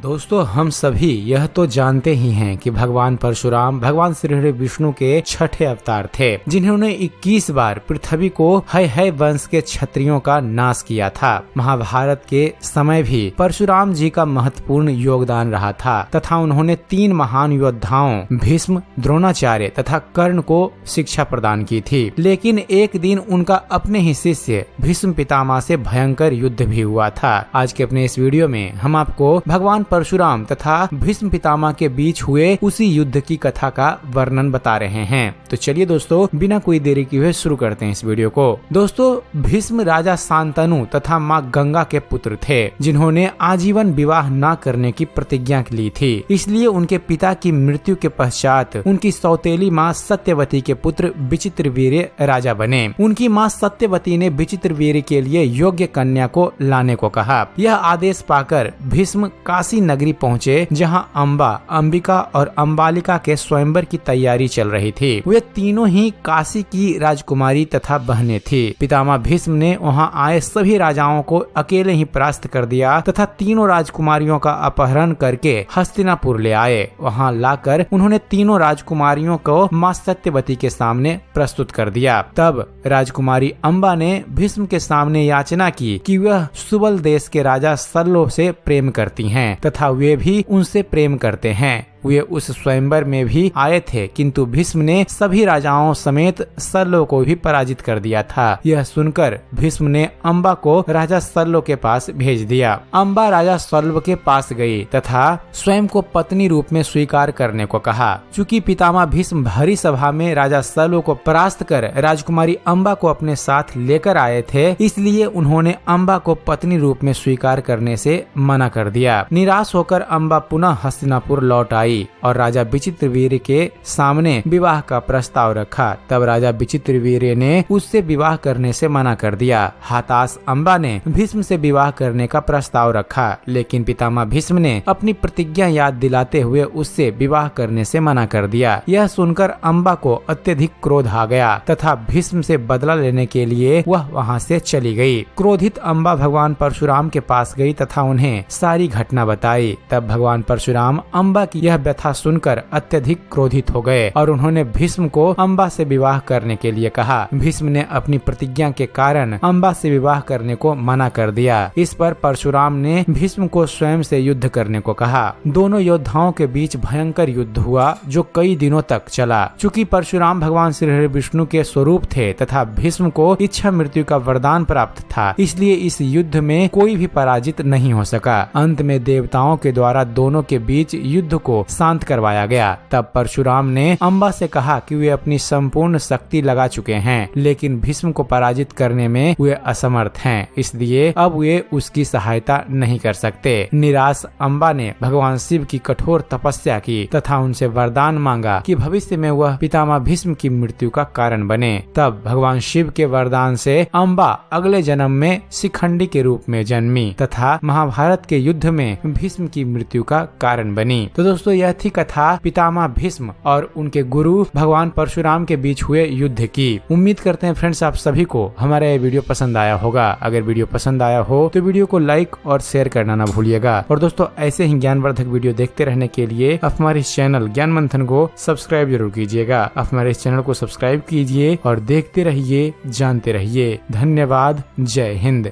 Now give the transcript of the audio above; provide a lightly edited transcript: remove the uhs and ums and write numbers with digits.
दोस्तों, हम सभी यह तो जानते ही हैं कि भगवान परशुराम भगवान श्री हरि विष्णु के छठे अवतार थे, जिन्होंने 21 बार पृथ्वी को है वंश के क्षत्रियों का नाश किया था। महाभारत के समय भी परशुराम जी का महत्वपूर्ण योगदान रहा था तथा उन्होंने 3 महान योद्धाओं भीष्म, द्रोणाचार्य तथा कर्ण को शिक्षा प्रदान की थी। लेकिन एक दिन उनका अपने ही शिष्य भीष्म पितामह से भयंकर युद्ध भी हुआ था। आज के अपने इस वीडियो में हम आपको भगवान परशुराम तथा भीष्म पितामह के बीच हुए उसी युद्ध की कथा का वर्णन बता रहे हैं। तो चलिए दोस्तों, बिना कोई देरी किए हुए शुरू करते हैं इस वीडियो को। दोस्तों, भीष्म राजा शांतनु तथा माँ गंगा के पुत्र थे, जिन्होंने आजीवन विवाह न करने की प्रतिज्ञा ली थी। इसलिए उनके पिता की मृत्यु के पश्चात उनकी सौतेली माँ सत्यवती के पुत्र विचित्रवीर्य राजा बने। उनकी माँ सत्यवती ने विचित्रवीर्य के लिए योग्य कन्या को लाने को कहा। यह आदेश पाकर भीष्म काशी नगरी पहुँचे, जहाँ अम्बा, अंबिका और अम्बालिका के स्वयंवर की तैयारी चल रही थी। वे तीनों ही काशी की राजकुमारी तथा बहनें थी। पितामह भीष्म ने वहां आए सभी राजाओं को अकेले ही परास्त कर दिया तथा तीनों राजकुमारियों का अपहरण करके हस्तिनापुर ले आए। वहां लाकर उन्होंने तीनों राजकुमारियों को मां सत्यवती के सामने प्रस्तुत कर दिया। तब राजकुमारी अम्बा ने भीष्म के सामने याचना की कि वह सुबल देश के राजा सल्लो से प्रेम करती हैं तथा वे भी उनसे प्रेम करते हैं। वे उस स्वयंवर में भी आए थे, किंतु भीष्म ने सभी राजाओं समेत सल्लो को भी पराजित कर दिया था। यह सुनकर भीष्म ने अम्बा को राजा सल्लो के पास भेज दिया। अम्बा राजा सल्लो के पास गई तथा स्वयं को पत्नी रूप में स्वीकार करने को कहा। चूँकि पितामह भीष्म भरी सभा में राजा सल्लो को परास्त कर राजकुमारी अम्बा को अपने साथ लेकर आए थे, इसलिए उन्होंने अम्बा को पत्नी रूप में स्वीकार करने से मना कर दिया। निराश होकर अम्बा पुनः हस्तिनापुर लौट आई और राजा विचित्रवीर्य के सामने विवाह का प्रस्ताव रखा। तब राजा विचित्रवीर्य ने उससे विवाह करने से मना कर दिया। हताश अम्बा ने भीष्म से विवाह करने का प्रस्ताव रखा, लेकिन पितामह भीष्म ने अपनी प्रतिज्ञा याद दिलाते हुए उससे विवाह करने से मना कर दिया। यह सुनकर अम्बा को अत्यधिक क्रोध आ गया तथा भीष्म से बदला लेने के लिए वह वहां से चली गई। क्रोधित अम्बा भगवान परशुराम के पास गई तथा उन्हें सारी घटना बताई। तब भगवान परशुराम अम्बा की यह व्यथा सुनकर अत्यधिक क्रोधित हो गए और उन्होंने भीष्म को अम्बा से विवाह करने के लिए कहा। भीष्म ने अपनी प्रतिज्ञा के कारण अम्बा से विवाह करने को मना कर दिया। इस पर परशुराम ने भीष्म को स्वयं से युद्ध करने को कहा। दोनों योद्धाओं के बीच भयंकर युद्ध हुआ, जो कई दिनों तक चला। चूँकि परशुराम भगवान श्री हरि विष्णु के स्वरूप थे तथा भीष्म को इच्छा मृत्यु का वरदान प्राप्त था, इसलिए इस युद्ध में कोई भी पराजित नहीं हो सका। अंत में देवताओं के द्वारा दोनों के बीच युद्ध को शांत करवाया गया। तब परशुराम ने अम्बा से कहा कि वे अपनी संपूर्ण शक्ति लगा चुके हैं, लेकिन भीष्म को पराजित करने में वे असमर्थ हैं, इसलिए अब वे उसकी सहायता नहीं कर सकते। निराश अम्बा ने भगवान शिव की कठोर तपस्या की तथा उनसे वरदान मांगा कि भविष्य में वह पितामह भीष्म की मृत्यु का कारण बने। तब भगवान शिव के वरदान से अम्बा अगले जन्म में शिखंडी के रूप में जन्मी तथा महाभारत के युद्ध में भीष्म की मृत्यु का कारण बनी। तो दोस्तों, यह थी कथा पितामह भीष्म और उनके गुरु भगवान परशुराम के बीच हुए युद्ध की। उम्मीद करते हैं फ्रेंड्स, आप सभी को हमारा यह वीडियो पसंद आया होगा। अगर वीडियो पसंद आया हो तो वीडियो को लाइक और शेयर करना ना भूलिएगा। और दोस्तों, ऐसे ही ज्ञानवर्धक वीडियो देखते रहने के लिए आप हमारे इस चैनल ज्ञान मंथन को सब्सक्राइब जरूर कीजिएगा। आप हमारे इस चैनल को सब्सक्राइब कीजिए और देखते रहिए, जानते रहिए। धन्यवाद। जय हिंद।